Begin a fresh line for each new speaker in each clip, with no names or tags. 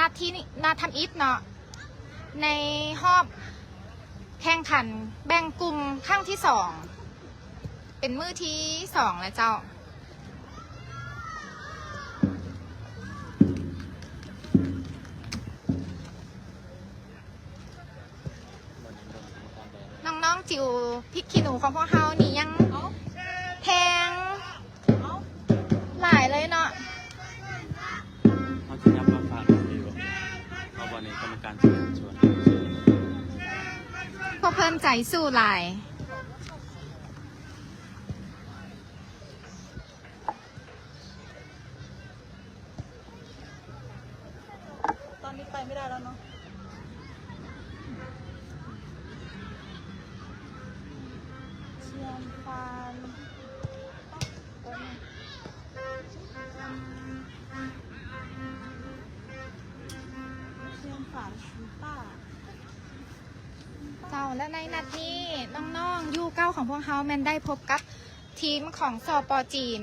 นัดทำอิฐเนาะในรอบแข่งขันแบ่งกลุ่มครั้งที่2เป็นมื้อที่2แล้วเจ้าน้องๆจิ๋วพริกขี้หนูของพวกเขานี่ยังแพงหลายเลยเนาะ
เขาจะนับว่าฝากดีวะเอาวันนี้กรรมการชวน
พวกเพิ่นใจสู้หลาย
ตอนนี้ไปไม่ได้แล้วเนาะเชียงฟานเชียงฟานชูต้า
เจ้าและในนัดนี้น้องๆยูเก้าของพวกเขาแมนได้พบกับทีมของสป.จีน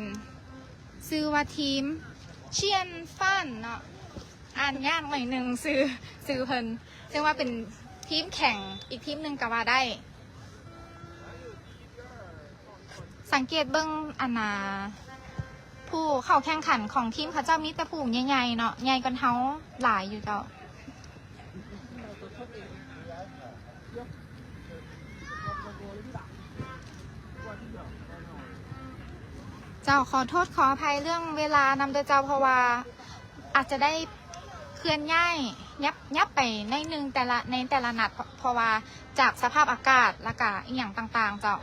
ชื่อว่าทีมเชียนฟันเนาะอ่านยากหน่อยหนึ่งซื้อเพิ่นซึ่งว่าเป็นทีมแข่งอีกทีมหนึ่งก็ว่าได้ สังเกตเบิ้งอันนาผู้เข้าแข่งขันของทีมเขาเจ้ามีแต่ผู้ใหญ่ๆเนาะใหญ่กันเท้าหลายอยู่เจ้าขอโทษขออภัยเรื่องเวลานำโดยเจ้าเพราะว่าอาจจะได้เคลื่อนย้ายยับไปในหนึ่งในแต่ละนัดเพราะว่าจากสภาพอากาศและกะอีกอย่างต่างๆเจ้า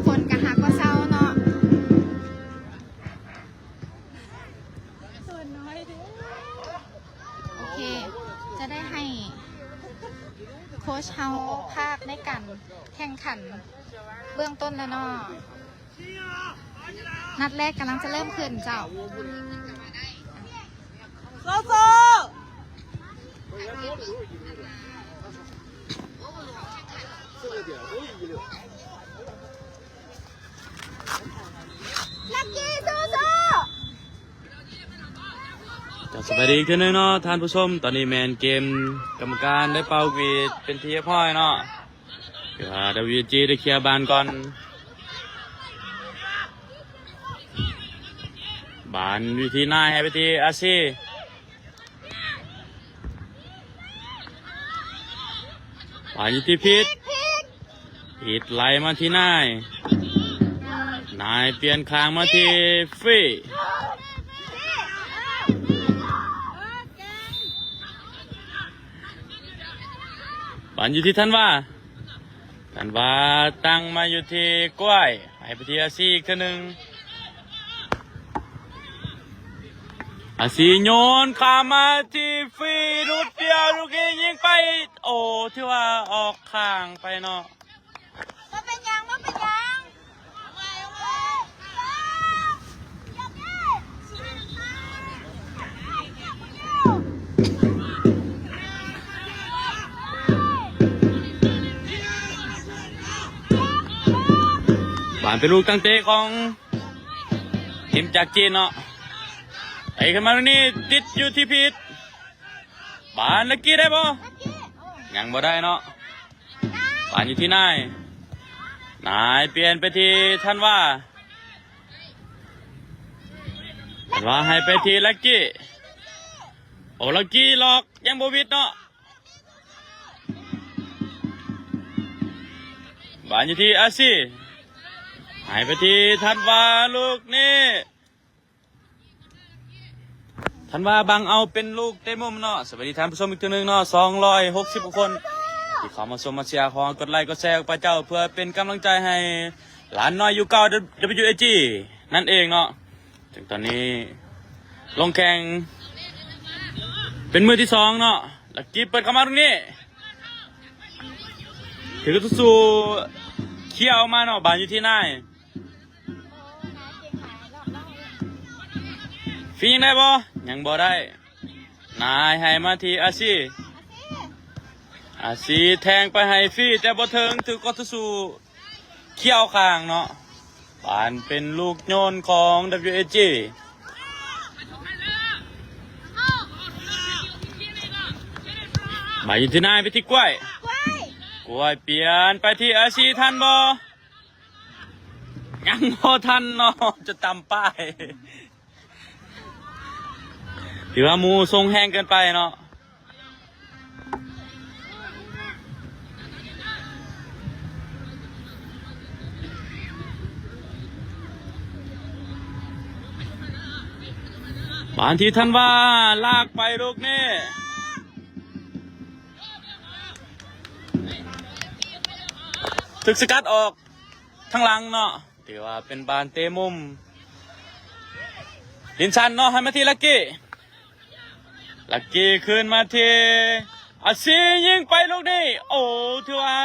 คนกะหักก็เศร้าเนาะ
ส่วนน้อยเด้อ
โอเคจะได้ให้โค้ชเฮาภาคในการแข่งขันเบื้องต้นแล้วเนาะนัดแรกกำลังจะเริ่มขึ้นเจ้า
โซโซลักกี้โซโซ
สวัสดีขึ้นเลยเนาะท่านผู้ชมตอนนี้แมนเกมกรรมการได้เป่าวีดเป็นทีพ่อยเนาะเดี๋ยวWG ได้เคลียร์บานก่อนบานวิธีนายให้ไปทีอาซีบานอยู่ที่พิษไหลมาที่นายเปลี่ยนคางมาที่ฟรีบานอยู่ที่ท่านว่าตั้งมาอยู่ที่กล้วยให้ไปที่อาซีอีกทีหนึ่งอาซีโยนขามาที่ฟรีลูกเดียวลูกนี้ยิงไปโอ้ที่ว่าออกข้างไปเนาะ
มันเป็นยังเอาไว้
บานเป็นลูกตั้งเตะของทีมจากจีนเนาะไอ้ขึ้นมาตรงนี้ติดอยู่ที่พิษบานลักกี้ได้ปะยังบ่ได้เนาะบานอยู่ที่นายเปลี่ยนไปที่ท่านว่าให้ไปที่ลักกี้โอ้ลักกี้หลอกยังบ่วิดเนาะบานอยู่ที่อาซีหายไปที่ทันวาลูกนี่ทันวาบังเอาเป็นลูกเต็มมุมเนาะสวัสดีท่านผู้ชมอีกทีนึงเนาะ260 คนที่เข้ามาชมมาเชียร์ขอกดไลค์กดแชร์ไปเจ้าเพื่อเป็นกำลังใจให้หลานน้อยยูเก้า WAG นั่นเองเนาะถึงตอนนี้ลงแข่งเป็นมือที่2เนาะลักกี้เปิดเข้ามาตรงนี้ถือสู้เขี่ยวมาเนาะบานอยู่ที่นายฟียังได้บ่ยังบ่ได้นายให้มาที่อาซีแทงไปให้ฟีแต่บ่ถึงถือกอตุสู เขี้ยวคางเนาะบานเป็นลูกโยนของ WAG มาอยู่ที่นายไปที่กล้วยกล้วยเปลี่ยนไปที่อาชีทันบ่ยังพอทันเนาะจะตำป้ายถือว่ามูทรงแห้งเกินไปเนาะบานที่ท่านว่าลากไปลูกนี่ถึกสกัดออกทั้งหลังเนาะถือว่าเป็นบานเตะมุมลินชันเนาะให้มาที่ลักกี้ขึ้นมาที่อาซียิงไปลูกนี่โอ้ถือว่า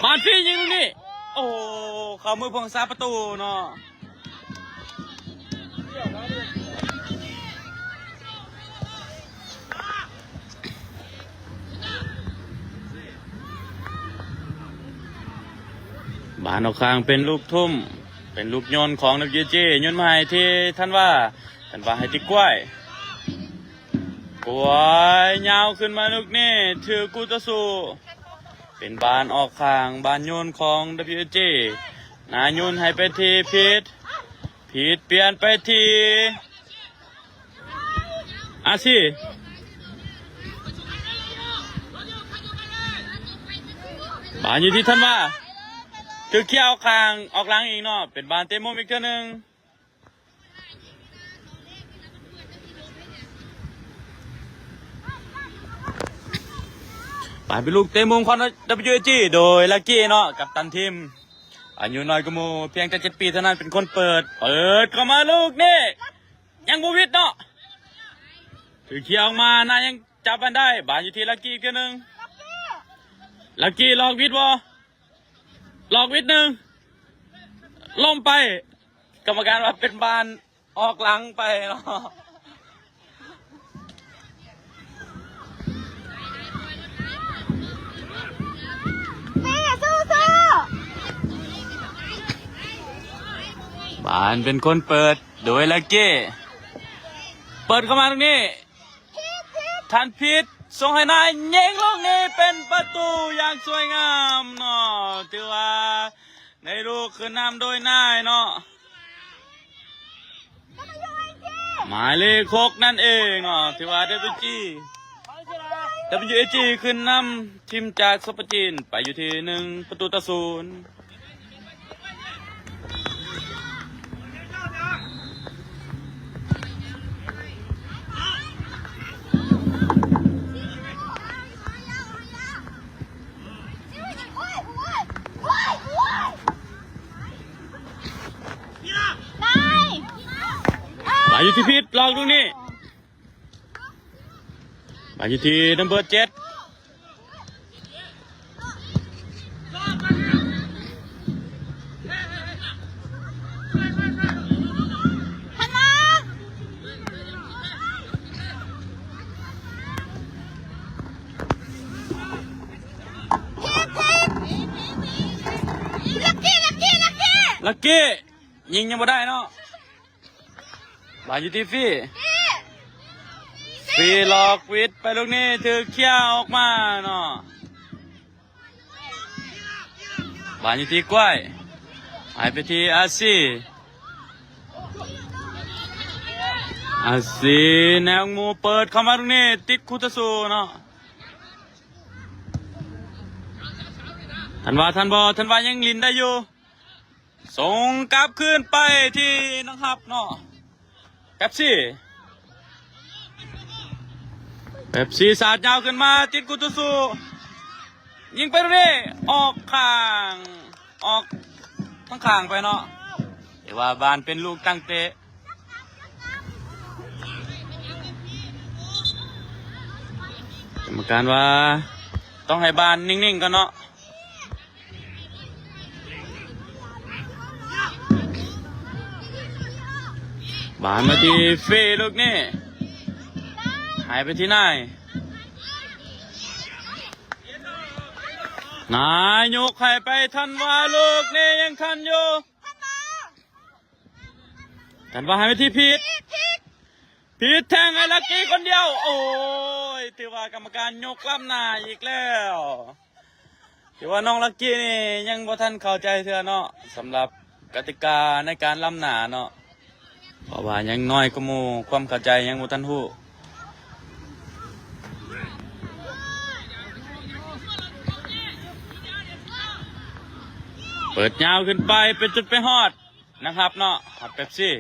บานฟี่ยิงลูกนี่โอ้เข้ามือพวงซาประตูเนาะบานออกข้างเป็นลูกทุ่มเป็นลูกโยนของนักยีจีโยนมาให้ที่ท่านว่าให้ที่กล้วยยาวขึ้นมาลูกนี่ถือกูตะสูเป็นบานออกข้างบานโยนของ WG นาโยนให้ไปที่พีทเปลี่ยนไปที่อาซีบานอยู่ที่ท่านว่าถือเขี้ยวคางออกหลังอีกเนาะเป็นบานเตะมุมอีกเท่านึงบานเป็นลูกเตะมุมของ WG โดยลักกี้เนาะกับตันทีมอายุน้อยกว่าหมู่เพียงแต่7 ปีเท่านั้นเป็นคนเปิดเข้ามาลูกนี่ยังบูวิดเนาะถือเขี้ยวออกมานะยังจับมันได้บานอยู่ที่ลักกี้อีกเท่านึงลักกี้ลอกวิดบ่ลอกวิดหนึ่งล้มไปกรรมการว่าเป็นบานออกหลังไปเนาะบานเป็นคนเปิดโดยลักกี้เปิดเข้ามาตรงนี้ทันพิษส่งให้นายยิงลูกนี้เป็นประตูอย่างสวยงามเนาะถือว่าในลูกคือนำโดยนายเนาะหมายเลข6นั่นเองเนาะถือว่า WG ขึ้นนำทีมจากซุปเปอร์จีนไปอยู่ที่1-0มาอยู่ที่พิษลองตรงนี้มาอยู่ที่นัมเบอร์7ลักกี้ยิงยังไม่ได้เนาะบานอยู่ที่ฟีหลอกวิดไปลูกนี้ถือเขี้ยวออกมาเนาะบานอยู่ที่กล้วยหายไปที่อาซีแนวงูเปิดเข้ามาตรงนี้ติดคุตสูเนาะท่านว่ายังลินได้อยู่ส่งกลับขึ้นไปที่นะครับเนาะเป๊ปซี่สาดยาวขึ้นมาติดกุตุสูยิงไปตรงนี้ออกทั้งข้างไปเนาะแต่ว่าบานเป็นลูกตั้งเตะกรรมการว่าต้องให้บานนิ่งๆกันเนาะบานมาที่ลูกนี่หายไปที่ไหน นายกให้ไปทันว่าลูกนี่ยังทันอยู่ทันว่าให้ไปที่ผิดแทงไอ้ลักกี้คนเดียวโอ้ยถือว่ากรรมการยกล้ำหน้าอีกแล้วถือว่าน้องลักกี้นี่ยังบ่ทันเข้าใจเธอเนาะสำหรับกติกาในการล้ำหน้าเนาะเพราะว่ายังน้อยก็หมู่ความเข้าใจยังบ่ทันฮู้เปิดยาวขึ้นไปเป็นจุดไปฮอดนะครับเนาะฮอดเป๊ปซี่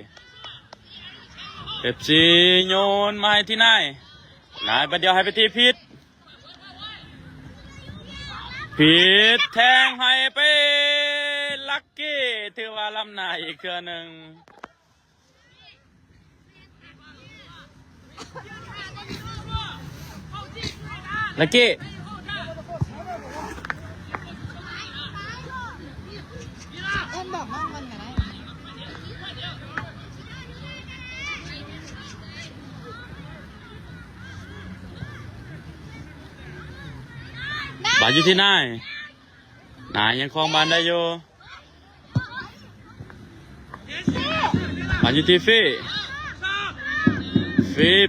โยนมาให้ที่นายประเดี๋ยวให้ไปที่ผิดแทงให้ไปลักกี้ถือว่าล้ำหน้าอีกเทื่อหนึ่งลักกี้
เอิ้นบอกน้องมันก็ได้
บาลอยู่ที่นายยังครองบาลได้อยู่บาลอยู่ที่ฟี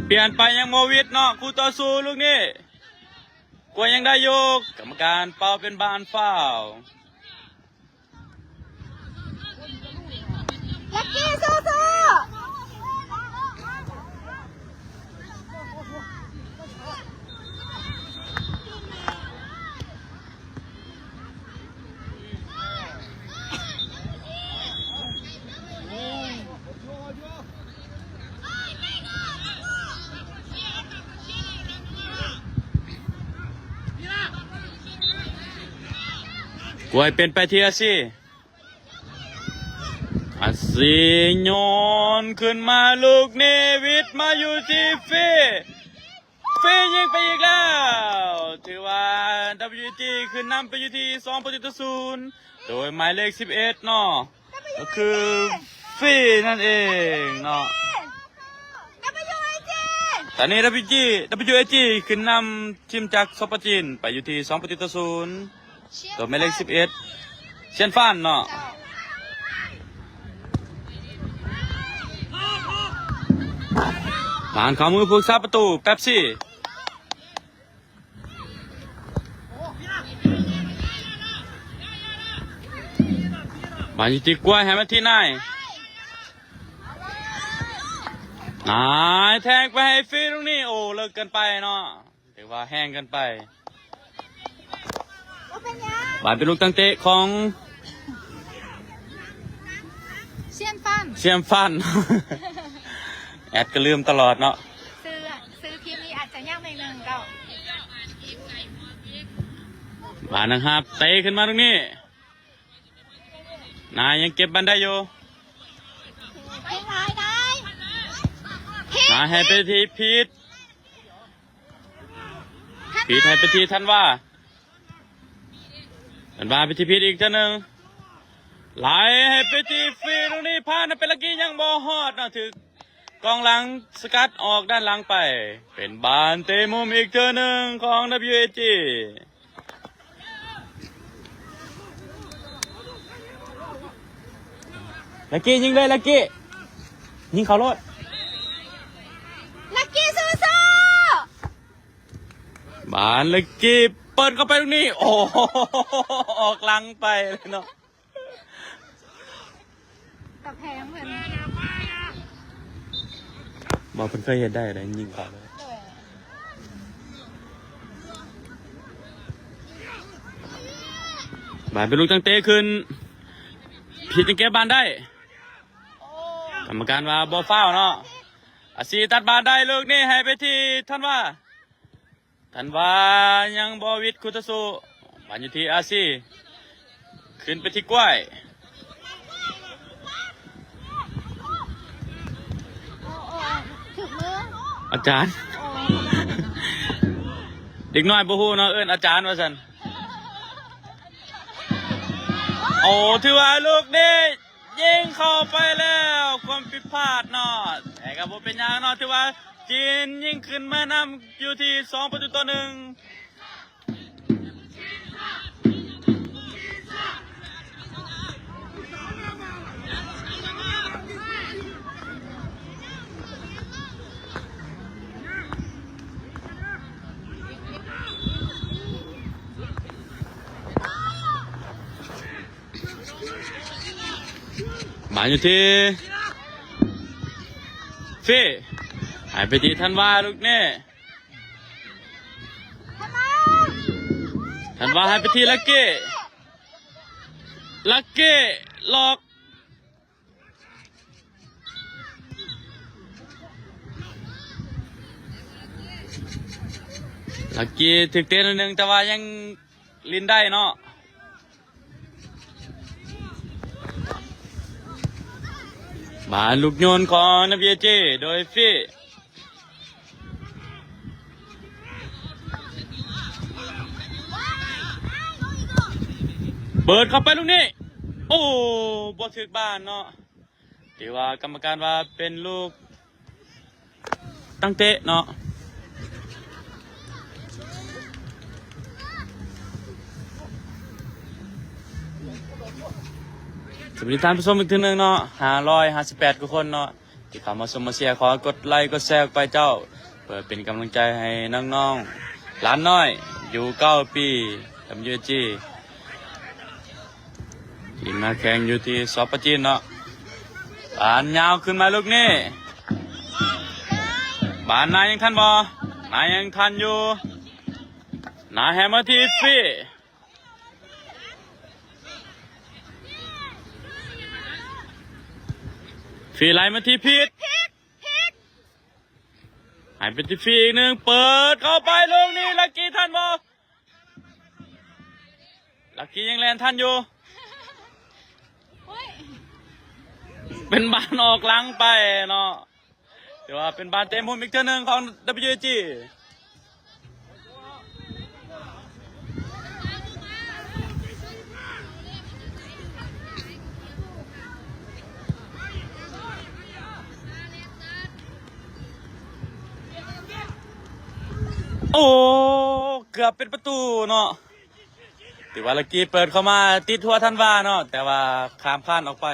เปลี่ยนไปยังโมวิดเนาะคู่ต่อสู้ลูกนี้กวยยังได้อยู่กรรมการเป่าเป็นบานฟาวล์
ลักกี้สู้
กวยเป็นไปที่อาซีโยนขึ้นมาลูกนี้วิทย์มาอยู่ที่ฟียิงไปอีกแล้วถือว่า WT ขึ้นนำไปอยู่ที่2-0โดยหมายเลข11เนาะก็คือฟีนั่นเองเนาะตอนนี้ WG ขึ้นนำทีมจากซอปจีนไปอยู่ที่2-0โดยหมายเลข11เชียนฟานเนาะผ่านข้อมือผู้รักษาประตูเป๊ปซี่บาลอยู่ที่กล้วยให้มาที่นายแทงไปให้ฟรีตรงนี้โอ้เลิกเกินไปเนาะถือว่าแห้งเกินไปบาลเป็นลูกตั้งเตะของ
เชียนฟัน
แอดก็ลืมตลอดเนาะ
ซื้อทีมนี้อาจจะยากหนึ่งเก่า
บาลนะครับเตะขึ้นมาตรงนี้นายยังเก็บบันได้อยู่นายให้ไปทีพีทให้ไปทีท่านว่าไปทีพีทอีกเจ้าหนึ่งไหลให้ไปทีฟรีตรงนี้พานะเป็นลักกี้ยังบ่ฮอดนะถึกกองหลังสกัดออกด้านหลังไปเป็นบานเตะมุมอีกเจ้าหนึ่งของ WAG ลักกี้ยิงเลยลักกี้ยิงเขาโลด
ลักกี้สู้
บานลักกี้เปิดเข้าไปตรงนี้โอ้ออกหลังไปเลยเนาะ
ตะแพงเหมือน
บอกเพิ่นเคยเห็นได้เลยยิงเขาเลยบานเป็นลูกตั้งเตะขึ้นผิดจังเก็บบานได้กรรมการว่าบ่ฟาวล์เนาะอาซีตัดบานได้ลูกนี่ให้ไปที่ท่านว่ายังบ่วิทย์คุตสุบานอยู่ที่อาซีขึ้นไปที่กล้วย
ถึงมือ
อาจารย์เด็กน้อยบ่ฮู้เนาะเอิ้นอาจารย์ว่าซั่นโอ้ถือว่าลูกนี้ยิงเข้าไปแล้วความผิดพลาดเนาะแต่ก็บ่เป็นหยังเนาะถือว่าจีนยิงขึ้นมานำอยู่ที่2-1 มาอยู่ที่ฟี่หายไปที่ธันวาลูกนี่ธันวาหายไปที่ลักกี้หลอกลักกี้ถึกเต้นนิดนึงแต่ว่ายังลินได้เนาะบานลูกโยนของนักเบียเจโดยฟี่เปิดเข้าไปลูกนี้โอ้บอถึกบ้านเนาะที่ว่ากรรมการว่าเป็นลูกตั้งเตะเนาะสวัสดีท่านผู้ชมอีกทีนึงเนาะ558กว่าคนเนาะที่เข้ามาชมมาเชียร์ขอกดไลค์กดแชร์ไปเจ้าเพื่อเป็นกำลังใจให้น้องๆหลานน้อยอยู่9 ปีทำยูจีทีมมาแข่งอยู่ที่สปจีนเนาะบานยาวขึ้นมาลูกนี่บานนายยังทันบ่นายยังทันอยู่นายแฮมมาที่ฟี่ฟีไลมาที่พีทหายไปที่ฟีอีกหนึ่งเปิดเข้าไปลูกนี้ลักกี้ทันบ่ลักกี้ยังแลนทันอยู่เป็นบานออกหลังไปเนาะแต่ว่าเป็นบานเต็มมุมอีกเท่านึงของ WG โอ้เกือบเป็นประตูเนาะถือว่าลักกี้เปิดเข้ามาติดทั่วทันวาเนาะแต่ว่าข้ามข้านออกไป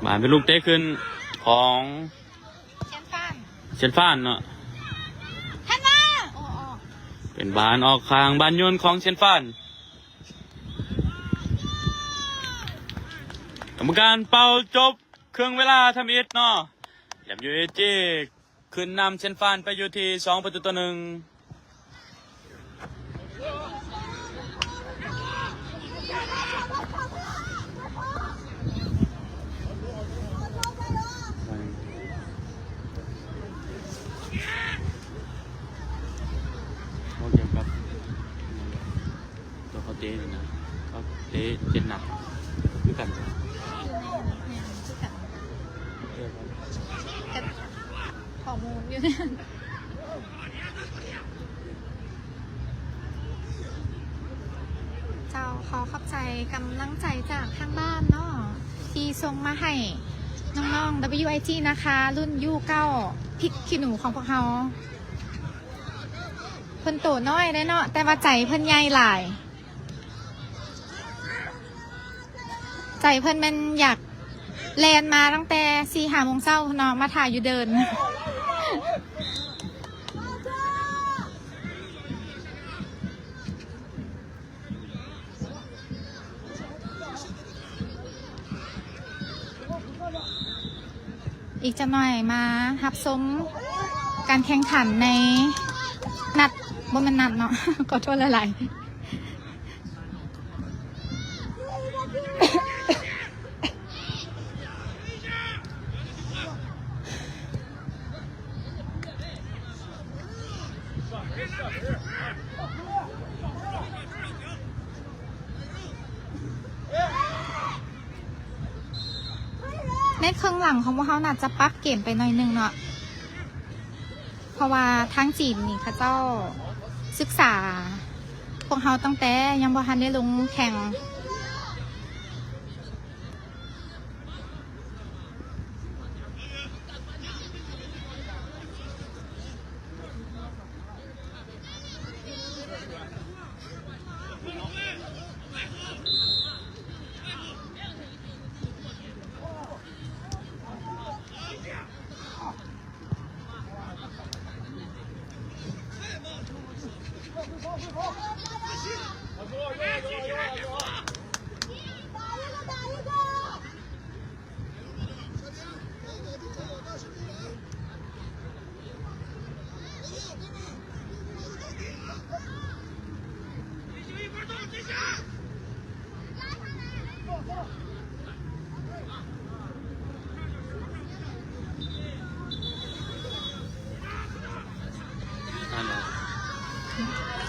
บานเป็นลูกเตะขึ้นของเชนฟานเนาะเป็นบานออกข้างบานยนต์ของเชนฟานกรรมการเป่าจบครึ่งเวลาทำอิฐเนาะแหลมยูเอจีขึ้นนำเชนฟานไปอยู่ที่2-1เขาเกี่ยวกับตัวเขาเตะนะเขาเตะเจ็ดหนักคือกัน
ข้อมูลอยู่เนี่ยเจ้าขอขอบใจกำลังใจจากทางบ้านเนาะที่ส่งมาให้น้องๆ WIG นะคะรุ่นU9พริกขี้หนูของพวกเขาเพิ่นโตน้อยได้เนาะแต่ว่าใจเพิ่นใหญ่หลายใจเพิ่นมันอยากแลนมาตั้งแต่4-5 โมงเช้าเนาะมาถ่ายอยู่เดินอีกจะหน่อยมารับชมการแข่งขันในนัดบ่แม่นนัดเนาะ ขอโทษหลายๆในครึ่งหลังของพวกเขาน่าจะปรับเกมไปหน่อยนึงเนาะเพราะว่าทางจีนนี่เขาเจ้าศึกษาพวกเขาตั้งแต่ยังบ่ทันได้ลงแข่ง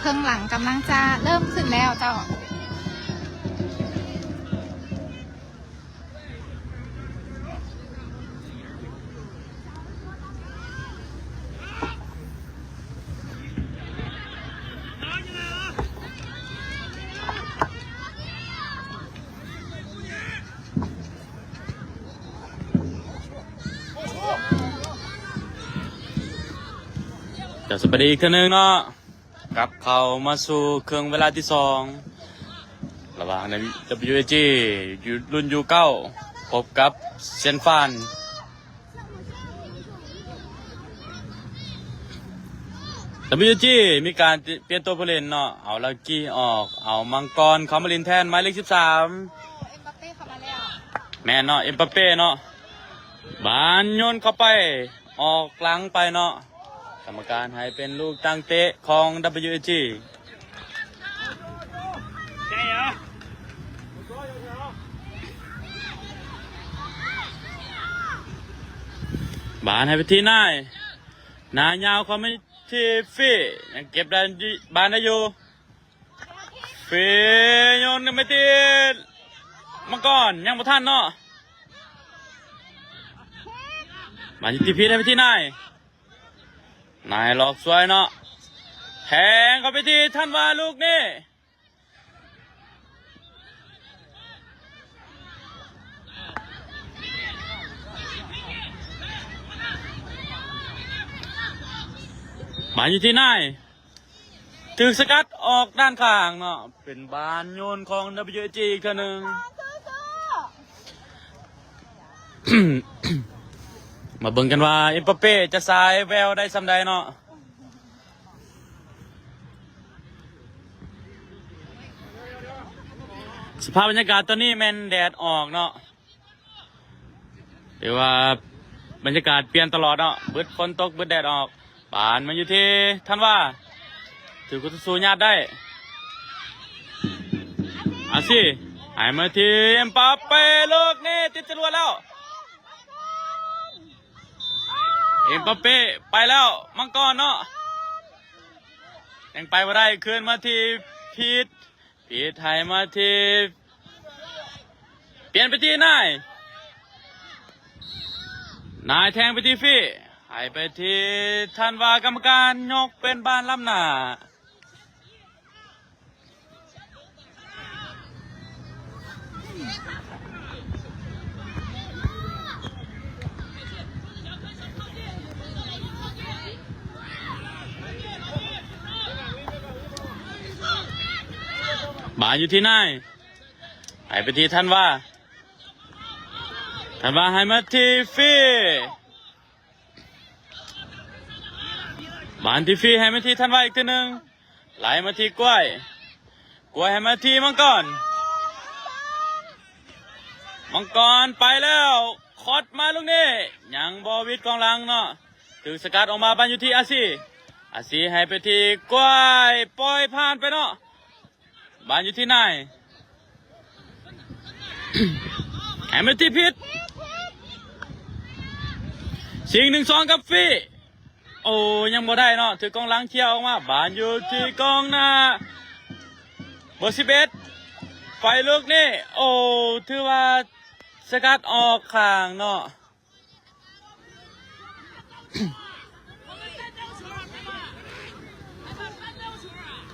เครื่องหลังกำลังจะเริ่มขึ้นแล้วเจ้า
เดี๋ยวสวัสดีอีกทีนึงเนาะกลับเข้ามาสู่เครื่องเวลาที่2ระหว่างใน WAG รุ่น U9 พบกับเซียนฟาน WAG มีการเปลี่ยนตัวผู้เล่นเนาะเอาลักกี้ออกเอามังกรเขามาลินแทนหมายเลข13
เอ็มบัปเป้เข้ามาแล้ว
แม่เนาะเอ็มบัปเป้เนาะบานโยนเข้าไปออกหลังไปเนาะกรรมการให้เป็นลูกตั้งเตะของ WAG บานให้ไปที่นายยาวเขาไม่ที่ฟี่ยังเก็บได้บานได้อยู่ฟี่โยนไม่ติดมังกรยังบ่ทันเนาะบานที่พีให้ไปที่นายหลอกสวยเนาะแทงเข้าไปที่ท่านว่าลูกนี่บานอยู่ที่นายถึงสกัดออกด้านข้างเนาะเป็นบานโยนของ WG อีกทีหนึ่ง มาเบิ่งกันว่าเอ็มบัปเป้จะสายแววได้สำใดเนาะสภาพบรรยากาศตอนนี้แม่นแดดออกเนาะเดี๋ยวว่าบรรยากาศเปลี่ยนตลอดเนาะเบิดฝนตกเบิดแดดออกปานมันอยู่ที่ท่านว่าถือกุศลสูญาติได้สิหายมาที่เอ็มบัปเป้ลูกนี่ติดจรวดแล้วเอ็มบัปเป้ไปแล้วมังกรเนาะยังไปไม่ได้คืนมาที่พีทไทยมาที่เปลี่ยนไปที่นายแทงไปที่ฟี่หายไปที่ท่านว่ากรรมการยกเป็นบ้านล้ำหน้าบานอยู่ที่นายหายไปที่ท่านว่าหายมาที่ฟี่บานที่ฟี่หายมาที่ท่านว่าอีกทีหนึ่งไหลมาที่กล้วยหายมาที่มังกรไปแล้วคอดมาลูกนี้ยังบอวิดกองหลังเนาะถึงสกัดออกมาบานอยู่ที่อาซีหายไปที่กล้วยปล่อยผ่านไปเนาะบ้านอยู่ที่ไหน แอมเบอร์ที่พิษสิง1-2กับฟี่โอ้ยังบ่ได้เนาะถือกองหลังเที่ยวออกมาบ้านอยู่ที่กองหน้าเบอร์11ไฟลูกนี่โอ้ถือว่าสกัดออกข้างเนาะ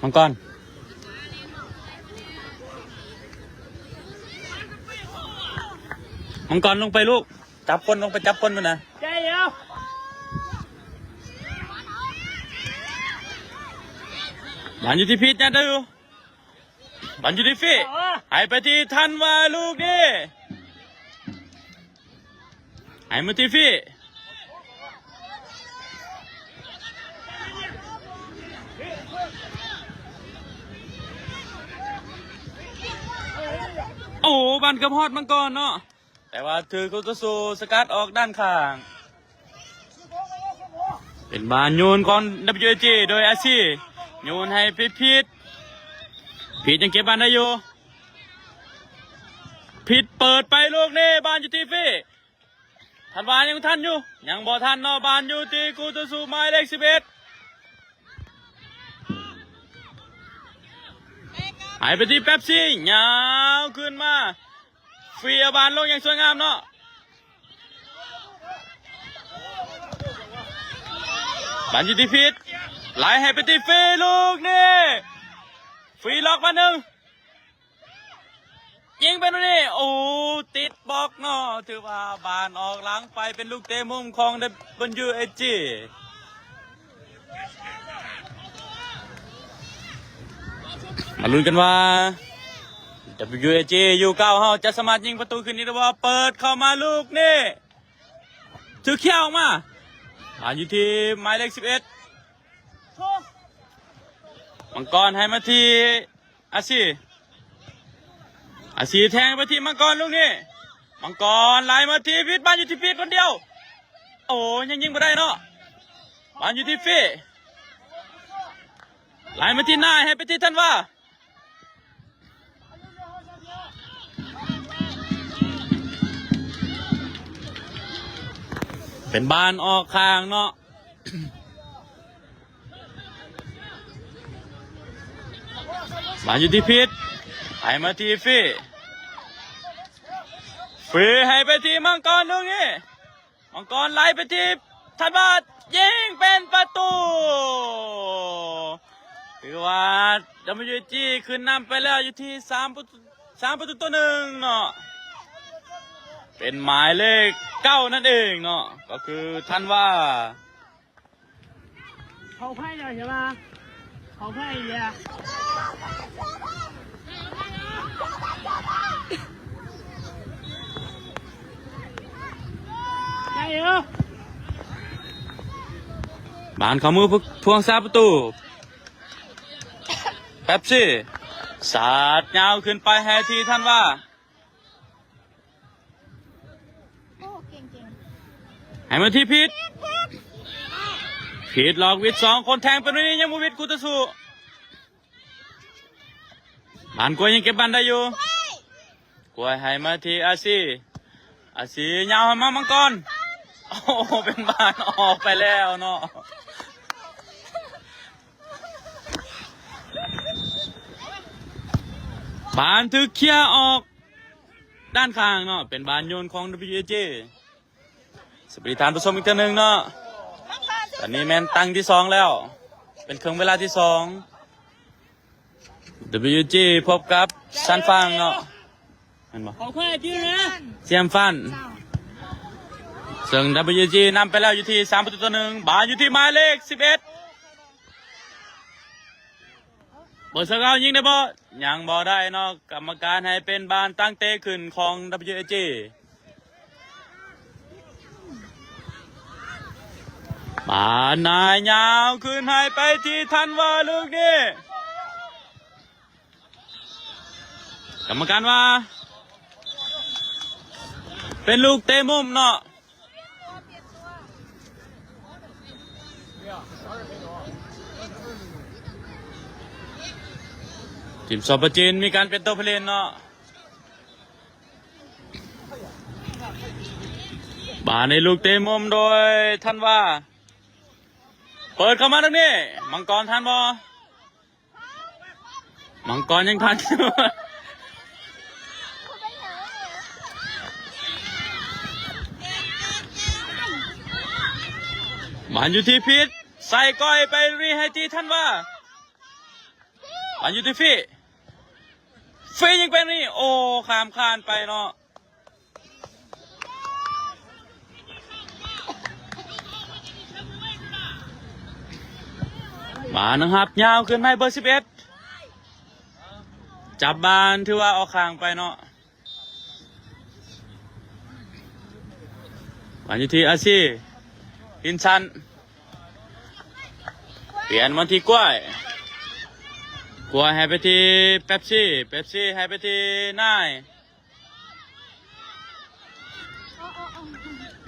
มังกรลงไปลูกจับคนลงไปจับคนมันนะใจเดียวบันอยู่ที่พีทนะเด้อบันอยู่ที่ฟี่หายไปที่ทันว่าลูกนี่หายมาที่ฟี่ โอ้บันกระพอดมังกรเนาะแต่ว่าถือกุตสูสกัดออกด้านข้างเป็นบานโยนก่อน WG โดยอาชีโยนให้พีทยังเก็บบานได้อยู่พีทเปิดไปลูกนี่บานอยู่ที่ฟี่ทันบานยังทันอยู่ยังบ่ทันเนาะบานอยู่ที่กุตสูหมายเลข11หายไปที่เป๊ปซี่ยาวขึ้นมาฟรีบานลงอย่างสวยงามเนาะบานอยู่ที่พีทไหลให้ไปที่ฟรีลูกนี่ฟรีล็อกมาหนึ่งยิงไปนู่นนี่โอ้ติดบล็อกเนาะถือว่าบานออกหลังไปเป็นลูกเตะมุมของWGมาลุ้นกันว่า WG อยู่เก้าเฮาจะสามารถยิงประตูคืนนี้หรือว่าเปิดเข้ามาลูกนี่ถือเขี้ยวออกมาอยู่ที่หมายเลข11มังกรให้มาที่อาซีแทงไปที่มังกรลูกนี่มังกรไหลมาที่พีทบ้านอยู่ที่พีทคนเดียวโอ้ยังยิงไม่ได้เนาะบ้านอยู่ที่ฟีไหลมาที่นายให้ไปที่ท่านว่าเป็นบานออกข้างเนาะ บานอยู่ที่พีทให้มาที่ฟีให้ไปที่มังกรลูกนี้มังกรไหลไปที่ทันบาทยิงเป็นประตูถือว่าWGขึ้นนำไปแล้วอยู่ที่3 ประตูต่อ 1เนาะเป็นหมายเลข9นั่นเองเนาะก็คือท่านว่า
เขาไพ่เลยใช่ไหมเขาไพ่เนี่ยใช่เหร
บานเขามือพวงซาประตูเป๊ปซี่สาดยาวขึ้นไปแฮทีท่านว่าให้มาที่พีทหลอกวิทย์2คนแทงไปนู่นนี่ยังมูวิทย์กุตสุบานกล้วยยังเก็บบันได้อยู่กล้วยให้มาที่อาซียาวให้มามังกรโอ้เป็นบานออกไปแล้วเนาะบานถือเคียออกด้านข้างเนาะเป็นบานโยนของ WG สปริธานผสมอีกตัวหนึ่งเนาะตอนนี้แมนตั้งที่2แล้วเป็นเครื่องเวลาที่2 WG พบกับซันฟังเนาะเห็นบ่
เขาไพ่จริงนะ
เซียมฟันซึ่ง WG นำไปแล้วอยู่ที่3 ประตูต่อ 1บานอยู่ที่หมายเลข11เบอร์สกาวยิงได้บ่ยังบ่ได้เนาะกรรมการให้เป็นบานตั้งเตะขึ้นของ WG บานนายยาวขึ้นให้ไปที่ทันว่าลูกนี้กรรมการว่าเป็นลูกเตะมุมเนาะทีมสปจีนมีการเป็นตัวผู้เล่นเนาะบานในลูกเตะมุมโดยท่านว่าเปิดเข้ามาตรงนี้มังกรทันบ่มังกรยังทันอยู่บานอยู่ที่พีทใส่ก้อยไปรีให้ที่ท่านว่าบานอยู่ที่ฟียังเป็นนี่โอ้ข้ามคานไปเนาะบานนะครับยาวขึ้นให้เบอร์11จับบานถือว่าออกข้างไปเนาะบานอยู่ที่อาซีอินชันเปลี่ยนมาที่กล้วยให้ไปที่เป๊ปซี่ให้ไปที่นาย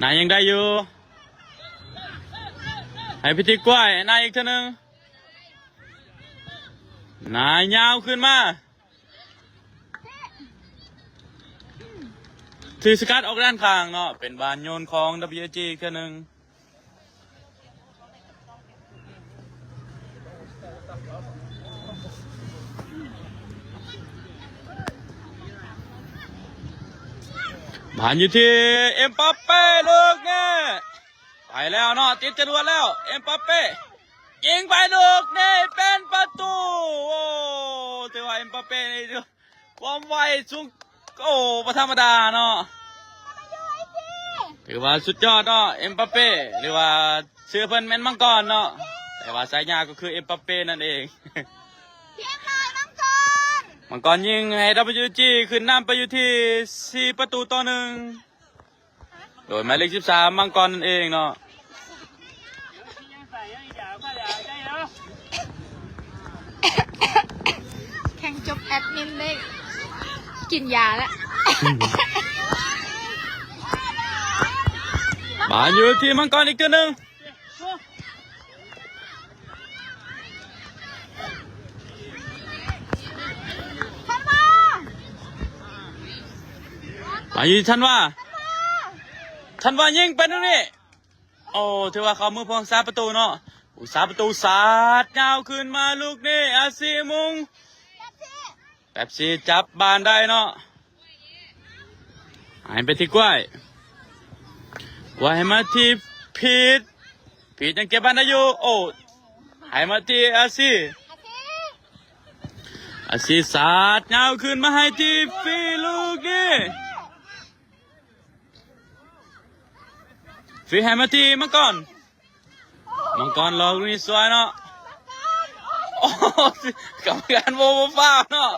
นายยังได้อยู่ให้พิธีกล้วยนายอีกเท่านึงนายยาวขึ้นมาถือสกัดออกด้านข้างเนาะเป็นบานโยนของ WG อีกเท่านึงบานอยู่ที่เอ็มบัปเป้ลูกเนี่ยไปแล้วเนาะติดจรวดแล้วเอ็มบัปเป้ยิงไปลูกนี่เป็นประตูโอ้ถือว่าเอ็มบัปเป้นี่ความไวสูงโอ้ประธรรมดาเนาะถือว่าสุดยอดเนาะเอ็มบัปเป้หรือว่าชื่อเพิ่นแม่นมังกรเนาะแต่ว่าสายยาก็คือเอ็มบัปเป้นั่นเองมังกรยิงให้ WG ขึ้นนำไปอยู่ที่4 ประตูต่อ 1โดยหมายเลข13มังกรนั่นเองเนาะ
แข่งจบแอดมินได้กินยาแล้ว
บานอยู่ที่มังกรอีกตัวหนึ่งบานอยู่ที่ท่านว่ายิงเป็นตรงนี้โอ้ถือว่าเขามือพองซาประตูเนาะซาประตูสาดยาวขึ้นมาลูกนี่อาซีมุงแป๊บซีจับบานได้เนาะหายไปที่กล้วยให้มาที่พีทยังเก็บบานได้อยู่โอ้หายมาที่อาซีสาดยาวขึ้นมาให้ที่ฟีลูกนี่ฟีให้มาที่มังกรรอลูกนี่สวยเนาะโอ้กรรมการโวฟ้าเนาะ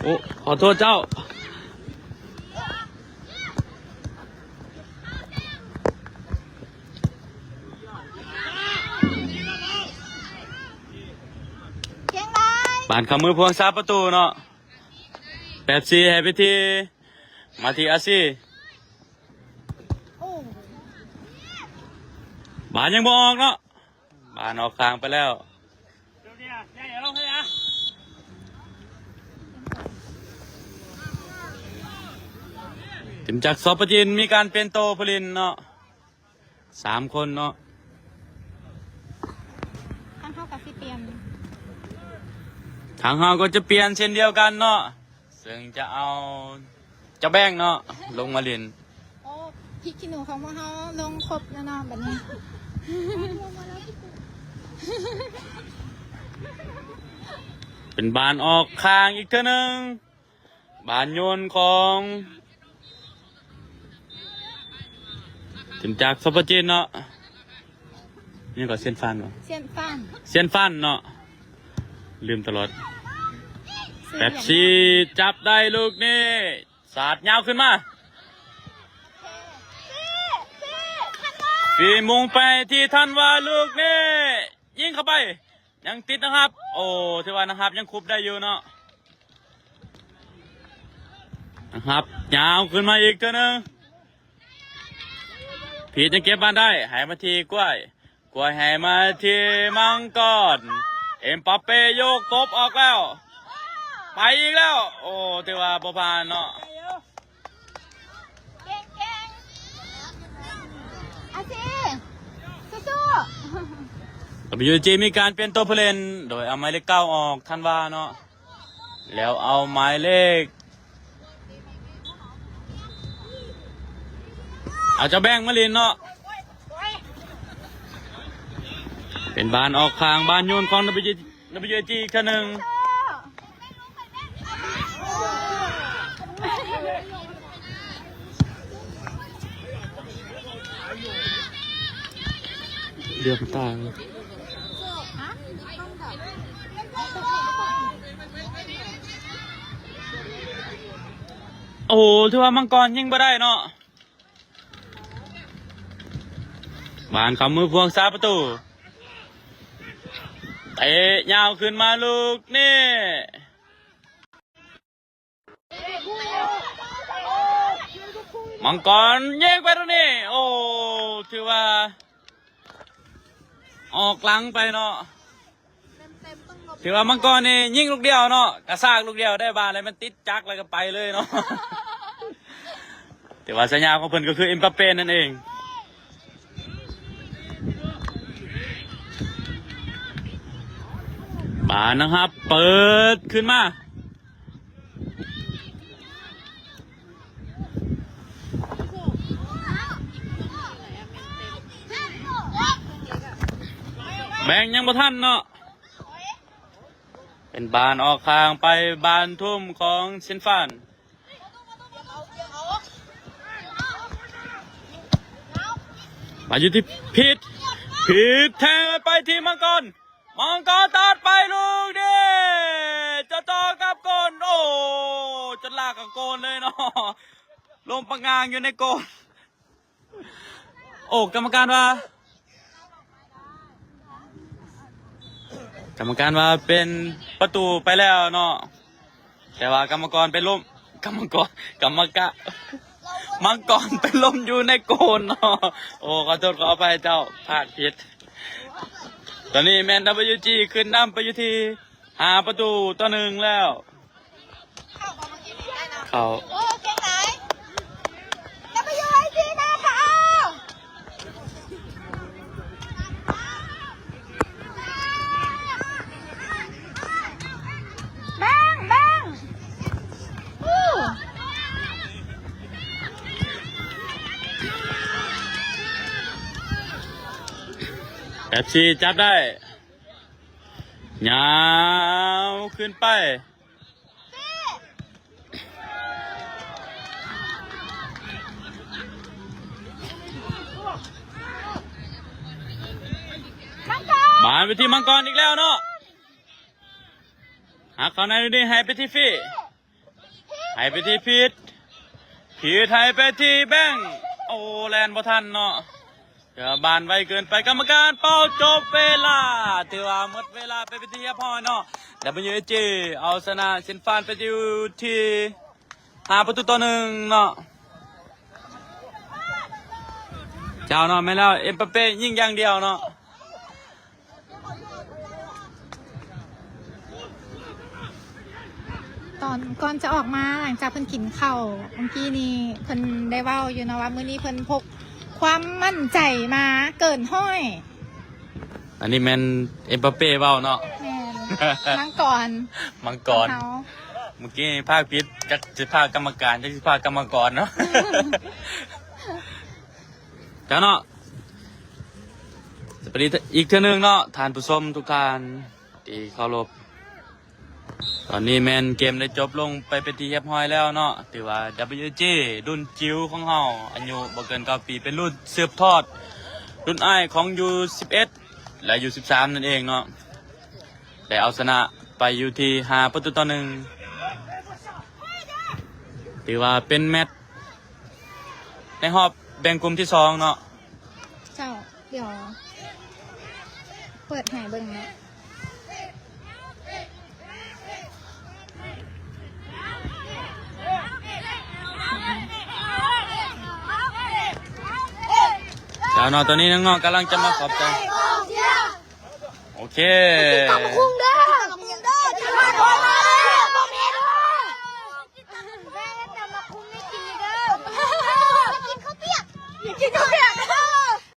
โอ้ขอโทษเจ้าบานขมือพวงซาประตูเนาะแป๊บซีให้ไปทีมาที่อาซีบานยังบออกเนาะบานออกข้างไปแล้วทีมจากซอปจินมีการเปลี่ยนโตผลินเนาะ3 คนเนาะ
ทั้งเท่ากับสิเปลี่ยน
ทางเราก็จะเปลี่ยนเช่นเดียวกันเนาะซึ่งจะเอาจะแบ่งเนาะลงมาเล่น
โอ้พริกขี้หนูของพวกเขาลงครบแล้วเนาะแบบนี้
เป็นบานออกข้างอีกเท่านึงบานโยนของทีมจากซอปจินเนาะนี่ก็เส้นฟันเนาะเส้นฟันเนาะลืมตลอดแป๊บซีจับได้ลูกนี่สาดยาวขึ้นมาฟีมุงไปที่ท่านว่าลูกนี่ยิงเข้าไปยังติดนะครับโอ้ที่ว่านะครับยังคุบได้อยู่เนาะนะครับยาวขึ้นมาอีกตัวนึงผีจะเก็บบ้านได้หายมาทีกล้วยหายมาทีมังกรเอ็มบัปเป้โยกตบออกแล้วไปอีกแล้วโอ้ที่ว่าบ่ผ่านเนาะ
เก่งอาซีสู้
WG มีการเปลี่ยนตัวผู้เล่นโดยเอาหมายเลข9ออกท่านว่าเนาะแล้วเอาหมายเลขอาจจะแบ่งมาเล่นเนาะเป็นบานออกข้างบานโยนของ WG อีกท่านึงเดือดตาโอ้ถือว่ามังกรยิงบ่ได้เนาะบานขมือพวงซาประตูเตะยาวขึ้นมาลูกนี่ มังกรยิงไปตรงนี้โอ้ถือว่าออกหลังไปเนาะถือว่ามังกรนี่ยิงลูกเดียวเนาะกระซากลูกเดียวได้บาอะไรมันติดจักแล้วก็ไปเลยเนาะ แต่ว่าสัญญาของเพิ่นก็คือเอ็มบัปเป้นั่นเองบานนะครับเปิดขึ้นมาแบ่งยังบ่ทันเนาะเป็นบานออกข้างไปบานทุ่มของเซนฟานมาอยู่ที่ผิดแทงไปที่มังกรตัดไปลูกเด้จะต่อกับโกนโอ้จะลากกับโกนเลยเนาะลมปังงางอยู่ในโกนโอ้กรรมการเป็นประตูไปแล้วเนาะแต่ว่ากรรมกรไปล้มมังกรไปล้มอยู่ในโกนเนาะโอ้ขอโทษขออภัยเจ้าพลาดผิดตอนนี้แมน WG ขึ้นนำไปอยู่ที่5-1แล้วเขา
โอ้เก่งไหนจะไปอยู่ไอซีนะเขาแบงอู้
FC จับได้ยาวขึ้นไปบานไปที่มังกรอีกแล้วเนาะหากเขาในนี้ให้ไปที่ฟี่ให้ไปที่พีทให้ไปที่แบงค์โอ้แลนบ่ทันเนาะเดี๋ยวบานไวเกินไปกรรมการเป่าจบเวลาถือว่าหมดเวลาไปที่ยาพอเนาะWG เอาชนะเซนฟานไปอยู่ที่5-1เนาะเจ้าเนาะไม่แล้วเอ็มบัปเป้ยิงอย่างเดียวเนาะ
ตอนก่อนจะออกมาหลังจากเพิ่นกินข้าวเมื่อกี้นี้เพิ่นได้เว้าอยู่นะว่ามื้อนี้เพิ่นพกความมั่นใจมาเกินห้อย
อันนี้แมนเอ็มบัปเป้เว้าเนาะ
แม่นมังกร
มังกร
เฮา
เมื่อกี้ภาคพิษจักสิภาคกรรมการจักสิภาคกรรมกรเนาะ เจ้าเนาะสวัสดีอีกเท่านึงเนาะท่านผู้ชมทุกท่านที่เคารพตอนนี้แมนเกมได้จบลงไปเป็นที่เรียบร้อยแล้วเนาะถือว่า WG รุ่นจิ๋วของเฮาอายุบ่เกิน9 ปีเป็นรุ่นสืบทอดรุ่นอ้ายของ U11 และ U13 นั่นเองเนาะได้เอาชนะไปอยู่ที่5-1ถือว่าเป็นแมตช์ในรอบแบ่งกลุ่มที่2เนาะ
เจ้าเดี๋ยวเปิดให้เบิ่งเนาะ
แล้วเนาะตอนนี้น้องๆกำลังจะมาขอบใจโอเค
คุ้งเด้อ